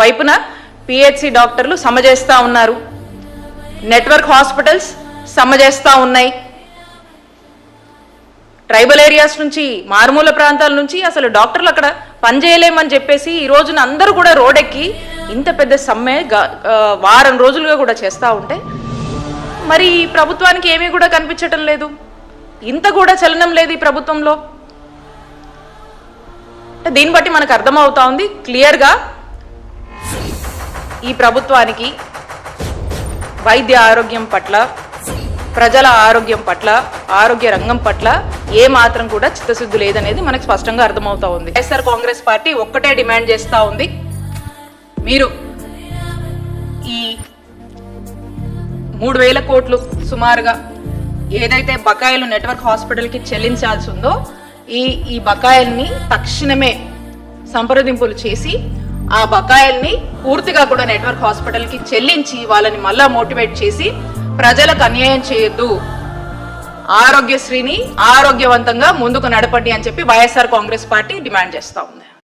వైపున పిహెచ్సి డాక్టర్లు సమ్మె చేస్తూ ఉన్నారు, నెట్వర్క్ హాస్పిటల్స్ సమ్మె చేస్తూ ఉన్నాయి. ట్రైబల్ ఏరియాస్ నుంచి, మారుమూల ప్రాంతాల నుంచి అసలు డాక్టర్లు అక్కడ పనిచేయలేమని చెప్పేసి ఈ రోజున అందరూ కూడా రోడ్డెక్కి ఇంత పెద్ద సమ్మె వారం రోజులుగా కూడా చేస్తూ ఉంటే మరి ఈ ప్రభుత్వానికి ఏమీ కూడా కనిపించటం లేదు, ఇంత కూడా చలనం లేదు ఈ ప్రభుత్వంలో. దీన్ని బట్టి మనకు అర్థమవుతా ఉంది క్లియర్గా ఈ ప్రభుత్వానికి వైద్య ఆరోగ్యం పట్ల, ప్రజల ఆరోగ్యం పట్ల, ఆరోగ్య రంగం పట్ల ఏ మాత్రం కూడా చిత్తశుద్ధి లేదనేది మనకు స్పష్టంగా అర్థమవుతా ఉంది. వైఎస్ఆర్ కాంగ్రెస్ పార్టీ ఒక్కటే డిమాండ్ చేస్తూ ఉంది, మీరు ఈ 3000 కోట్లు సుమారుగా ఏదైతే బకాయిలు నెట్వర్క్ హాస్పిటల్కి చెల్లించాల్సి ఉందో ఈ బకాయిల్ని తక్షణమే సంప్రదింపులు చేసి ఆ బకాయిల్ని పూర్తిగా కూడా నెట్వర్క్ హాస్పిటల్కి చెల్లించి వాళ్ళని మళ్ళా మోటివేట్ చేసి ప్రజలకు అన్యాయం చేయొద్దు, ఆరోగ్యశ్రీని ఆరోగ్యవంతంగా ముందుకు నడపండి అని చెప్పి వైఎస్ఆర్ కాంగ్రెస్ పార్టీ డిమాండ్ చేస్తూ ఉంది.